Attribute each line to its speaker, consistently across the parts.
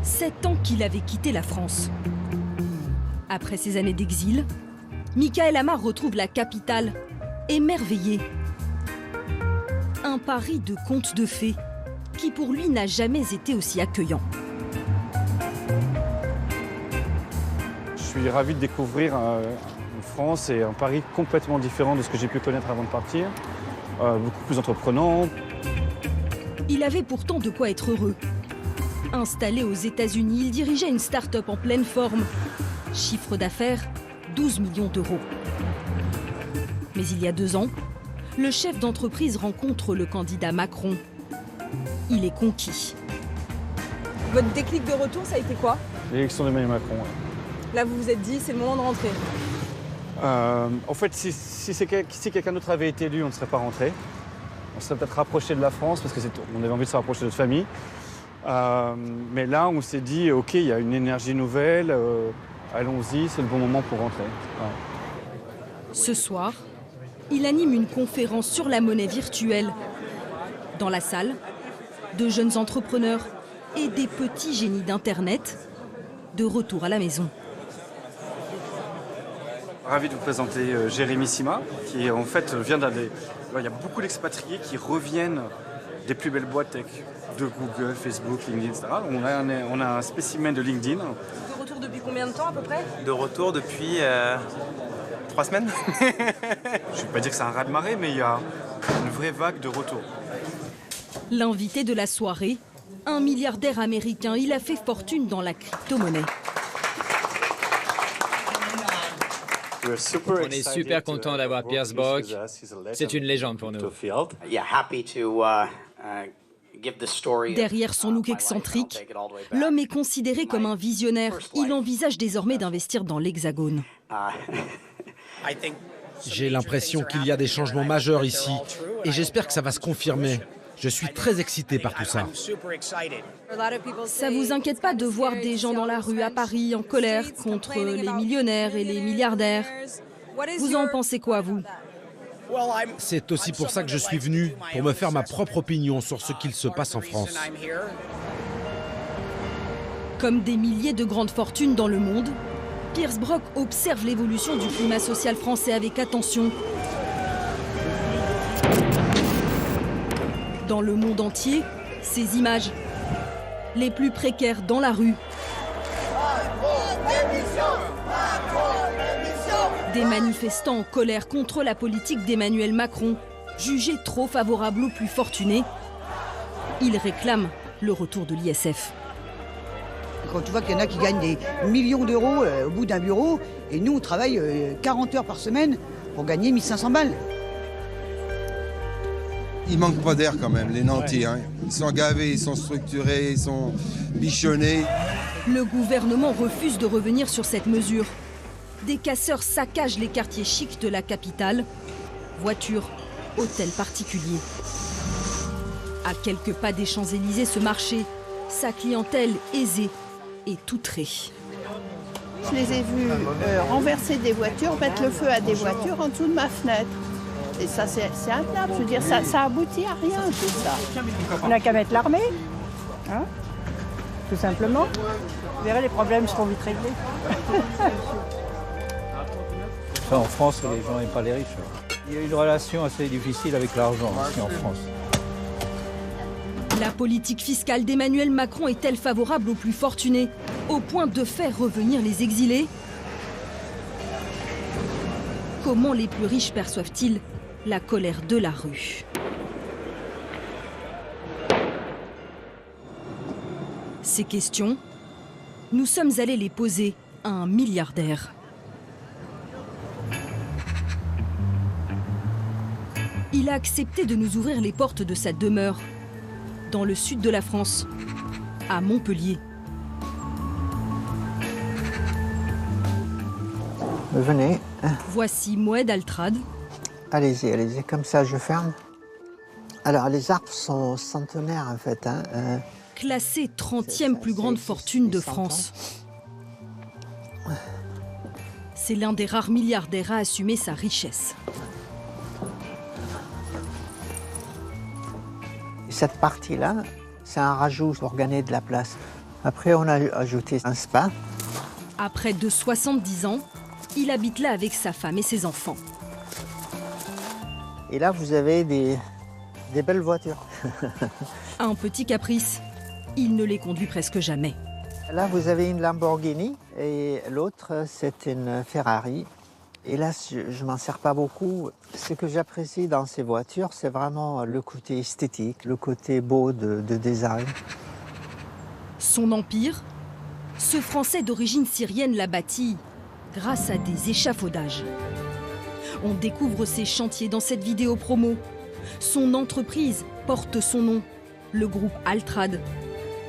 Speaker 1: 7 ans qu'il avait quitté la France. Après ces années d'exil, Michael Amar retrouve la capitale, émerveillé. Un Paris de contes de fées qui pour lui n'a jamais été aussi accueillant.
Speaker 2: Je suis ravi de découvrir une France et un Paris complètement différent de ce que j'ai pu connaître avant de partir. Beaucoup plus entreprenant.
Speaker 1: Il avait pourtant de quoi être heureux. Installé aux États-Unis, il dirigeait une start-up en pleine forme. Chiffre d'affaires, 12 millions d'euros. Mais il y a 2 ans, le chef d'entreprise rencontre le candidat Macron. Il est conquis.
Speaker 3: Votre déclic de retour, ça a été quoi?
Speaker 2: L'élection d'Emmanuel Macron. Ouais.
Speaker 3: Là, vous vous êtes dit, c'est le moment de rentrer.
Speaker 2: En fait, si quelqu'un d'autre avait été élu, on ne serait pas rentré. On serait peut-être rapproché de la France parce qu'on avait envie de se rapprocher de notre famille. Mais là, on s'est dit, OK, il y a une énergie nouvelle, allons-y, c'est le bon moment pour rentrer. Ouais.
Speaker 1: Ce soir, il anime une conférence sur la monnaie virtuelle. Dans la salle, de jeunes entrepreneurs et des petits génies d'Internet de retour à la maison.
Speaker 2: Ravi de vous présenter Jérémy Sima, qui en fait vient d'un des... Il y a beaucoup d'expatriés qui reviennent des plus belles boîtes tech, de Google, Facebook, LinkedIn, etc. On a un spécimen de LinkedIn.
Speaker 3: De retour depuis combien de temps à peu près?
Speaker 4: De retour depuis 3 semaines.
Speaker 2: Je ne vais pas dire que c'est un raz-de-marée, mais il y a une vraie vague de retour.
Speaker 1: L'invité de la soirée, un milliardaire américain, il a fait fortune dans la crypto-monnaie.
Speaker 5: On est super content d'avoir Piers Brock. C'est une légende pour nous.
Speaker 1: Derrière son look excentrique, l'homme est considéré comme un visionnaire. Il envisage désormais d'investir dans l'Hexagone.
Speaker 6: J'ai l'impression qu'il y a des changements majeurs ici et j'espère que ça va se confirmer. Je suis très excité par tout ça.
Speaker 1: Ça vous inquiète pas de voir des gens dans la rue à Paris en colère contre les millionnaires et les milliardaires? Vous en pensez quoi, vous?
Speaker 6: C'est aussi pour ça que je suis venu, pour me faire ma propre opinion sur ce qu'il se passe en France.
Speaker 1: Comme des milliers de grandes fortunes dans le monde, Piers Brock observe l'évolution du climat social français avec attention. Dans le monde entier, ces images, les plus précaires dans la rue. Des manifestants en colère contre la politique d'Emmanuel Macron, jugés trop favorables aux plus fortunés. Ils réclament le retour de l'ISF.
Speaker 7: Quand tu vois qu'il y en a qui gagnent des millions d'euros au bout d'un bureau, et nous on travaille 40 heures par semaine pour gagner 1500 balles.
Speaker 8: Il manque pas d'air quand même, les nantis. Hein. Ils sont gavés, ils sont structurés, ils sont bichonnés.
Speaker 1: Le gouvernement refuse de revenir sur cette mesure. Des casseurs saccagent les quartiers chics de la capitale. Voitures, hôtels particuliers. À quelques pas des Champs-Élysées, ce marché, sa clientèle aisée et outrée.
Speaker 9: Je les ai vus renverser des voitures, mettre le feu à des voitures en dessous de ma fenêtre. Et ça, c'est intenable. Je veux dire, ça aboutit à rien, tout ça.
Speaker 10: On n'a qu'à mettre l'armée, hein, tout simplement. Vous verrez, les problèmes seront vite réglés.
Speaker 11: En France, les gens n'aiment pas les riches. Il y a une relation assez difficile avec l'argent ici en France.
Speaker 1: La politique fiscale d'Emmanuel Macron est-elle favorable aux plus fortunés, au point de faire revenir les exilés? Comment les plus riches perçoivent-ils la colère de la rue? Ces questions, nous sommes allés les poser à un milliardaire. Il a accepté de nous ouvrir les portes de sa demeure, dans le sud de la France, à Montpellier.
Speaker 12: Venez.
Speaker 1: Voici Moed Altrad.
Speaker 12: Allez-y, allez-y, comme ça je ferme. Alors les arbres sont centenaires en fait. Hein.
Speaker 1: Classé 30e plus grande fortune de France. C'est l'un des rares milliardaires à assumer sa richesse.
Speaker 12: Cette partie-là, c'est un rajout pour gagner de la place. Après, on a ajouté un spa.
Speaker 1: À près de 70 ans, il habite là avec sa femme et ses enfants.
Speaker 12: Et là, vous avez des belles voitures.
Speaker 1: Un petit caprice, il ne les conduit presque jamais.
Speaker 12: Là, vous avez une Lamborghini et l'autre, c'est une Ferrari. Et là, je ne m'en sers pas beaucoup. Ce que j'apprécie dans ces voitures, c'est vraiment le côté esthétique, le côté beau de design.
Speaker 1: Son empire, ce Français d'origine syrienne l'a bâti grâce à des échafaudages. On découvre ses chantiers dans cette vidéo promo. Son entreprise porte son nom, le groupe Altrad.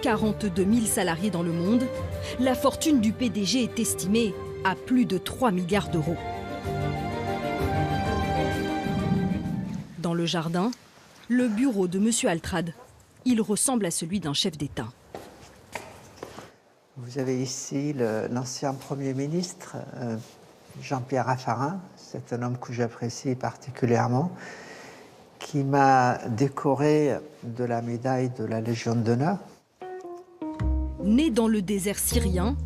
Speaker 1: 42 000 salariés dans le monde. La fortune du PDG est estimée à plus de 3 milliards d'euros. Dans le jardin, le bureau de M. Altrad. Il ressemble à celui d'un chef d'État.
Speaker 12: Vous avez ici l'ancien Premier ministre, Jean-Pierre Raffarin. C'est un homme que j'apprécie particulièrement, qui m'a décoré de la médaille de la Légion d'honneur.
Speaker 1: Né dans le désert syrien,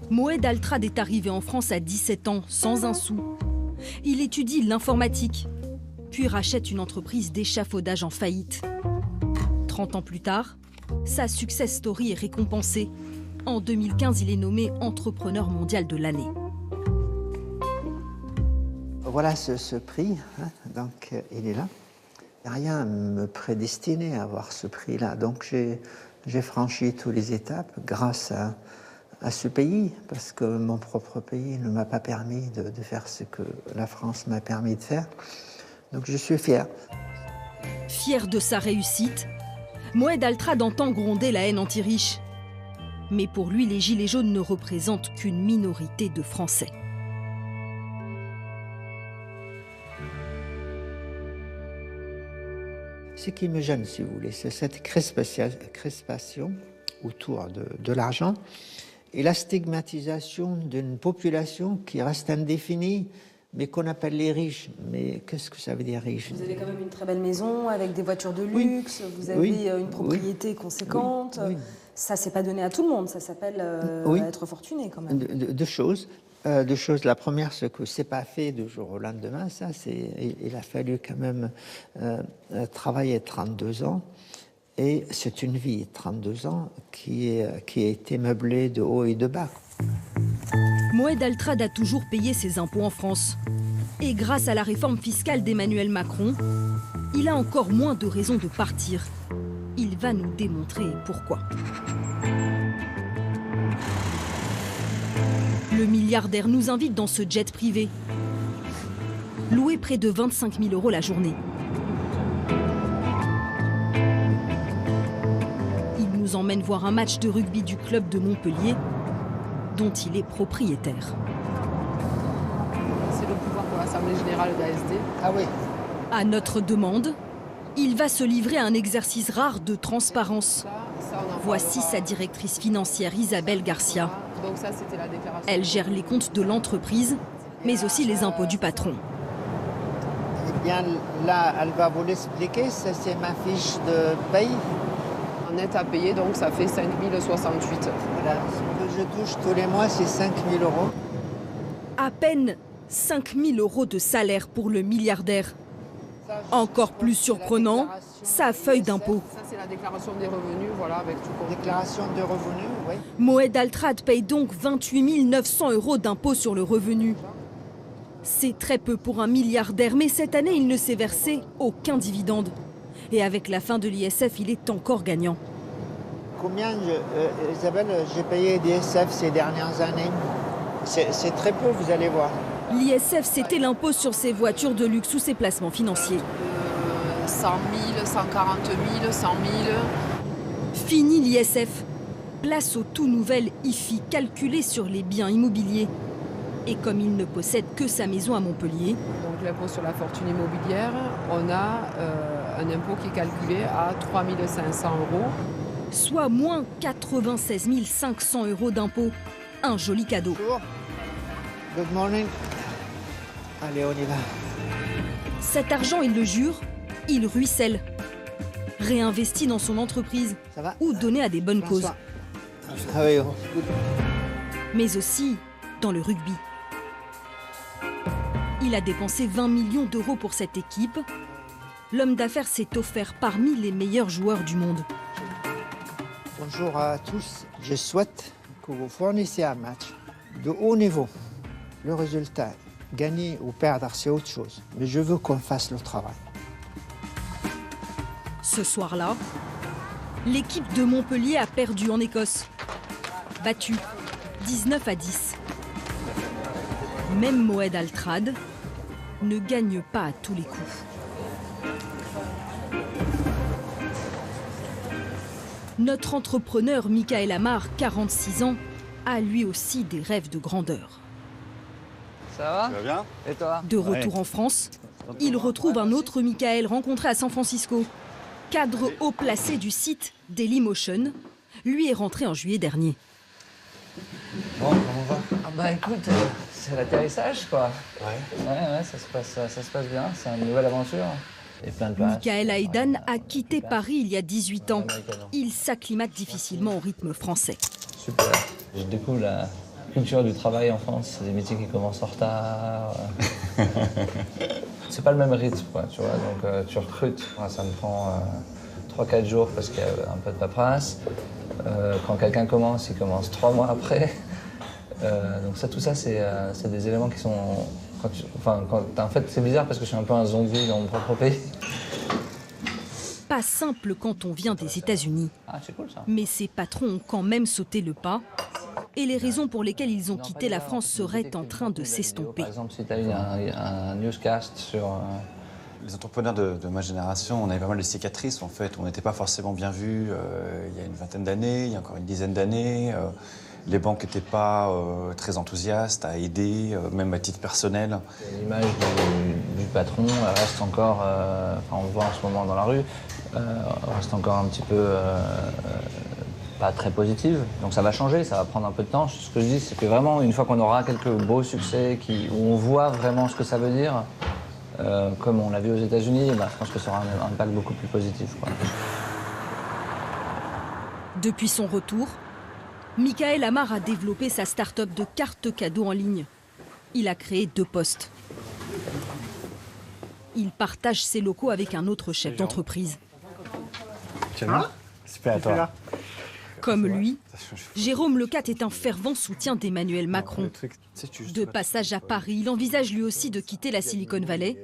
Speaker 1: Moed Altrad est arrivé en France à 17 ans, sans un sou. Il étudie l'informatique, puis rachète une entreprise d'échafaudage en faillite. 30 ans plus tard, sa success story est récompensée. En 2015, il est nommé entrepreneur mondial de l'année.
Speaker 12: Voilà ce prix, hein, donc il est là. Rien ne me prédestinait à avoir ce prix-là, donc j'ai franchi toutes les étapes grâce à ce pays, parce que mon propre pays ne m'a pas permis de faire ce que la France m'a permis de faire. Donc je suis fier.
Speaker 1: Fier de sa réussite, Moed Altrad entend gronder la haine anti-riche. Mais pour lui, les Gilets jaunes ne représentent qu'une minorité de Français.
Speaker 12: Ce qui me gêne, si vous voulez, c'est cette crispation autour de l'argent et la stigmatisation d'une population qui reste indéfinie, mais qu'on appelle les riches. Mais qu'est-ce que ça veut dire riche?
Speaker 3: Vous avez quand même une très belle maison avec des voitures de luxe, vous avez une propriété conséquente. Ça, c'est pas donné à tout le monde, ça s'appelle être fortuné quand même.
Speaker 12: Deux choses. La première, c'est que c'est pas fait du jour au lendemain. Ça, il a fallu quand même travailler 32 ans. Et c'est une vie, 32 ans, qui a été meublée de haut et de bas.
Speaker 1: Moed Altrad a toujours payé ses impôts en France. Et grâce à la réforme fiscale d'Emmanuel Macron, il a encore moins de raisons de partir. Il va nous démontrer pourquoi. Le milliardaire nous invite dans ce jet privé. Loué près de 25 000 € la journée. Il nous emmène voir un match de rugby du club de Montpellier, dont il est propriétaire.
Speaker 13: C'est le pouvoir pour l'Assemblée générale d'ASD.
Speaker 12: Ah oui.
Speaker 1: À notre demande, il va se livrer à un exercice rare de transparence. Voici sa directrice financière Isabelle Garcia.
Speaker 13: Donc ça, c'était la déclaration.
Speaker 1: Elle gère les comptes de l'entreprise, mais aussi les impôts du patron.
Speaker 12: Eh bien, là, elle va vous l'expliquer. C'est ma fiche de paye.
Speaker 13: En net à payer, donc ça fait 5 068.
Speaker 12: Voilà, ce que je touche tous les mois, c'est 5 000 €.
Speaker 1: À peine 5 000 € de salaire pour le milliardaire. Encore plus surprenant, sa feuille d'impôt.
Speaker 13: Ça, c'est la déclaration des revenus, voilà, avec tout compris.
Speaker 12: Déclaration de revenus, oui.
Speaker 1: Moed Altrad paye donc 28 900 € d'impôt sur le revenu. C'est très peu pour un milliardaire, mais cette année, il ne s'est versé aucun dividende. Et avec la fin de l'ISF, il est encore gagnant.
Speaker 12: Combien, Isabelle, j'ai payé d'ISF ces dernières années? C'est très peu, vous allez voir.
Speaker 1: L'ISF, c'était l'impôt sur ses voitures de luxe ou ses placements financiers.
Speaker 13: 100 000, 140 000, 100 000.
Speaker 1: Fini l'ISF. Place au tout nouvel IFI calculé sur les biens immobiliers. Et comme il ne possède que sa maison à Montpellier...
Speaker 13: Donc l'impôt sur la fortune immobilière, on a un impôt qui est calculé à 3 500 €.
Speaker 1: Soit moins 96 500 € d'impôt. Un joli cadeau.
Speaker 12: Bonjour. Good morning. Allez, on y va.
Speaker 1: Cet argent, il le jure, il ruisselle. Réinvesti dans son entreprise ou donné à des bonnes causes. Mais aussi dans le rugby. Il a dépensé 20 millions d'euros pour cette équipe. L'homme d'affaires s'est offert parmi les meilleurs joueurs du monde.
Speaker 12: Bonjour à tous. Je souhaite que vous fournissiez un match de haut niveau. Le résultat, gagner ou perdre, c'est autre chose. Mais je veux qu'on fasse le travail.
Speaker 1: Ce soir-là, l'équipe de Montpellier a perdu en Écosse. Battue 19-10. Même Moed Altrad ne gagne pas à tous les coups. Notre entrepreneur Michael Amar, 46 ans, a lui aussi des rêves de grandeur.
Speaker 14: Ça va?
Speaker 2: Tu vas bien?
Speaker 14: Et toi?
Speaker 1: De retour en France, il retrouve un autre Michael rencontré à San Francisco. Cadre haut placé du site Dailymotion, lui est rentré en juillet dernier.
Speaker 14: Bon, comment on va? Ah bah écoute, c'est l'atterrissage quoi. Ouais, ça se passe bien, c'est une nouvelle aventure. Et plein de places.
Speaker 1: Michael Haydan a quitté Paris il y a 18 ans. Il s'acclimate difficilement au rythme français.
Speaker 14: Super. Je découvre la culture du travail en France, des métiers qui commencent en retard. C'est pas le même rythme, quoi, tu vois, donc tu recrutes. Ça me prend 3-4 jours parce qu'il y a un peu de paperasse. Quand quelqu'un commence, il commence 3 mois après. Donc ça, tout ça, c'est des éléments qui sont... en fait, c'est bizarre parce que je suis un peu un zombie dans mon propre pays.
Speaker 1: Pas simple quand on vient des États-Unis.
Speaker 14: Ah, c'est cool ça.
Speaker 1: Mais ces patrons ont quand même sauté le pas. Et les raisons pour lesquelles ils ont quitté la France seraient en train de s'estomper.
Speaker 14: Par exemple, si tu as eu un newscast sur...
Speaker 15: Les entrepreneurs de ma génération, on avait pas mal de cicatrices en fait. On n'était pas forcément bien vus il y a une vingtaine d'années, il y a encore une dizaine d'années. Les banques n'étaient pas très enthousiastes à aider, même à titre personnel.
Speaker 14: L'image du patron elle reste encore, on le voit en ce moment dans la rue, reste encore un petit peu pas très positive. Donc ça va changer, ça va prendre un peu de temps. Ce que je dis, c'est que vraiment, une fois qu'on aura quelques beaux succès où on voit vraiment ce que ça veut dire, comme on l'a vu aux États-Unis, je pense que ça aura un impact beaucoup plus positif, quoi.
Speaker 1: Depuis son retour, Michael Amar a développé sa start-up de cartes cadeaux en ligne. Il a créé 2 postes. Il partage ses locaux avec un autre chef d'entreprise.
Speaker 2: Super à toi.
Speaker 1: Comme lui, Jérôme Lecat est un fervent soutien d'Emmanuel Macron. De passage à Paris, il envisage lui aussi de quitter la Silicon Valley,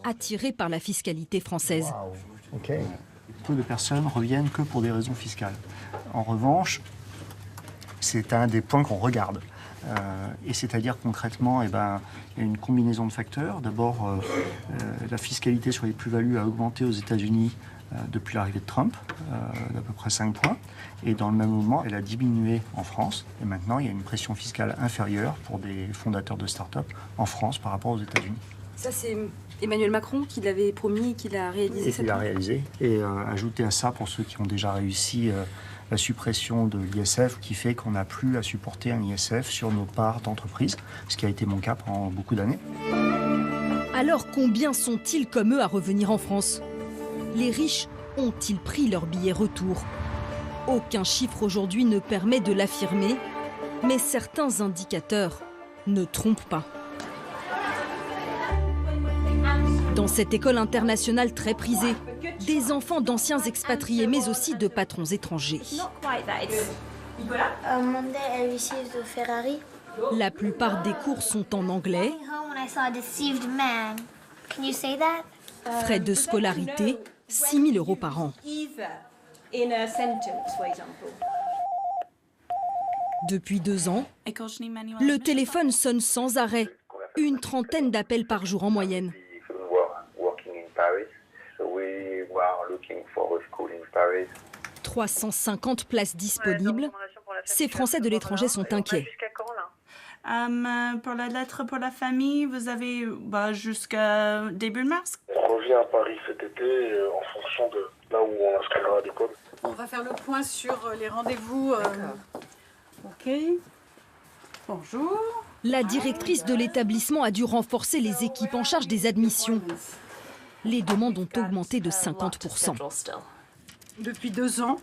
Speaker 1: attiré par la fiscalité française.
Speaker 16: Peu de personnes reviennent que pour des raisons fiscales. En revanche, c'est un des points qu'on regarde. Et c'est-à-dire concrètement, il y a une combinaison de facteurs. D'abord, la fiscalité sur les plus-values a augmenté aux États-Unis depuis l'arrivée de Trump, d'à peu près 5 points. Et dans le même moment, elle a diminué en France. Et maintenant, il y a une pression fiscale inférieure pour des fondateurs de start-up en France par rapport aux États-Unis.
Speaker 3: Ça, c'est Emmanuel Macron qui l'avait promis et qui l'a réalisé.
Speaker 16: Et qui l'a réalisé. Et ajouter à ça, pour ceux qui ont déjà réussi, la suppression de l'ISF qui fait qu'on n'a plus à supporter un ISF sur nos parts d'entreprise, ce qui a été mon cas pendant beaucoup d'années.
Speaker 1: Alors combien sont-ils comme eux à revenir en France? Les riches ont-ils pris leur billet retour? Aucun chiffre aujourd'hui ne permet de l'affirmer, mais certains indicateurs ne trompent pas. Dans cette école internationale très prisée, des enfants d'anciens expatriés, mais aussi de patrons étrangers. La plupart des cours sont en anglais. Frais de scolarité, 6 000 € par an. Depuis 2 ans, le téléphone sonne sans arrêt. Une trentaine d'appels par jour en moyenne. 350 places disponibles. Ces Français de l'étranger sont inquiets.
Speaker 17: Pour la lettre pour la famille, vous avez jusqu'à début mars.
Speaker 18: On revient à Paris cet été en fonction de là où on inscrira à l'école.
Speaker 17: On va faire le point sur les rendez-vous. Ok. Bonjour.
Speaker 1: La directrice de l'établissement a dû renforcer les équipes en charge des admissions. Les demandes ont augmenté de 50%.
Speaker 17: Depuis 2 ans,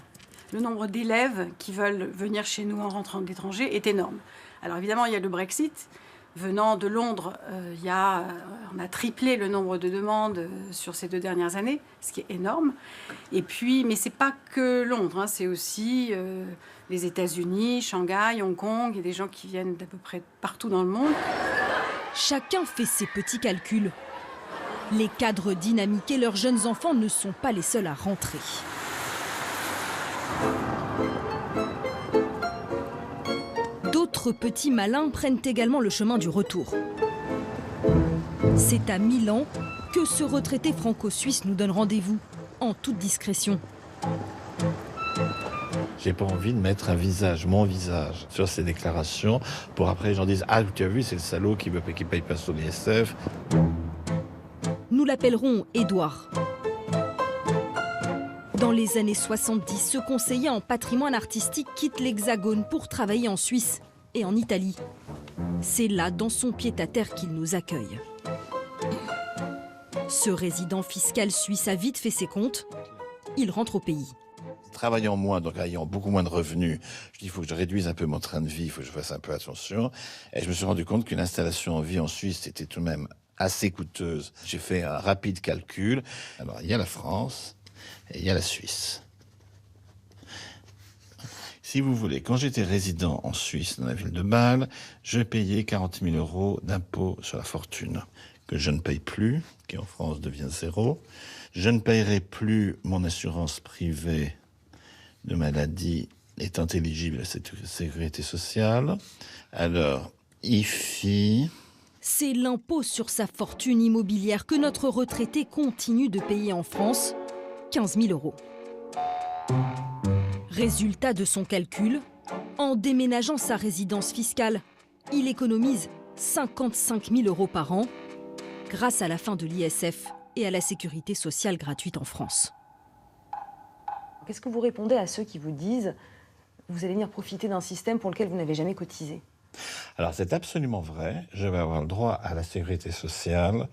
Speaker 17: Le nombre d'élèves qui veulent venir chez nous en rentrant d'étranger est énorme. Alors évidemment, il y a le Brexit. Venant de Londres, on a triplé le nombre de demandes sur ces 2 dernières années, ce qui est énorme. Et puis, mais c'est pas que Londres, hein, c'est aussi les États-Unis, Shanghai, Hong Kong. Il y a des gens qui viennent d'à peu près partout dans le monde.
Speaker 1: Chacun fait ses petits calculs. Les cadres dynamiques et leurs jeunes enfants ne sont pas les seuls à rentrer. D'autres petits malins prennent également le chemin du retour. C'est à Milan que ce retraité franco-suisse nous donne rendez-vous, en toute discrétion.
Speaker 19: J'ai pas envie de mettre mon visage, sur ces déclarations, pour après les gens disent « Ah, tu as vu, c'est le salaud qui paye pas son ISF ».
Speaker 1: Nous l'appellerons Édouard. Dans les années 70, ce conseiller en patrimoine artistique quitte l'Hexagone pour travailler en Suisse et en Italie. C'est là, dans son pied-à-terre, qu'il nous accueille. Ce résident fiscal suisse a vite fait ses comptes. Il rentre au pays.
Speaker 19: Travaillant moins, donc ayant beaucoup moins de revenus, je dis il faut que je réduise un peu mon train de vie, il faut que je fasse un peu attention. Et je me suis rendu compte qu'une installation en vie en Suisse était tout de même assez coûteuse. J'ai fait un rapide calcul. Alors il y a la France et il y a la Suisse. Si vous voulez, quand j'étais résident en Suisse, dans la ville de Bâle, je payais 40 000 € d'impôt sur la fortune, que je ne paye plus, qui en France devient 0. Je ne payerai plus mon assurance privée de maladie étant éligible à cette sécurité sociale. Alors, IFI...
Speaker 1: C'est l'impôt sur sa fortune immobilière que notre retraité continue de payer en France, 15 000 €. Résultat de son calcul, en déménageant sa résidence fiscale, il économise 55 000 € par an grâce à la fin de l'ISF et à la sécurité sociale gratuite en France.
Speaker 3: Qu'est-ce que vous répondez à ceux qui vous disent « vous allez venir profiter d'un système pour lequel vous n'avez jamais cotisé » ?
Speaker 19: Alors c'est absolument vrai, je vais avoir le droit à la sécurité sociale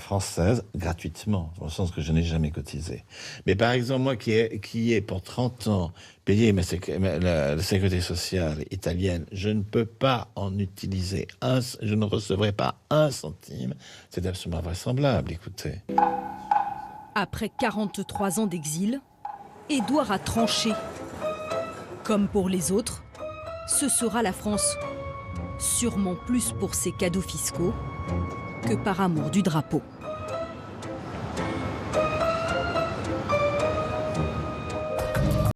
Speaker 19: française gratuitement, dans le sens que je n'ai jamais cotisé. Mais par exemple, moi qui ai pour 30 ans payé la sécurité sociale italienne, je ne peux pas en utiliser je ne recevrai pas 1 centime. C'est absolument vraisemblable, écoutez.
Speaker 1: Après 43 ans d'exil, Édouard a tranché. Comme pour les autres, ce sera la France. Sûrement plus pour ses cadeaux fiscaux que par amour du drapeau.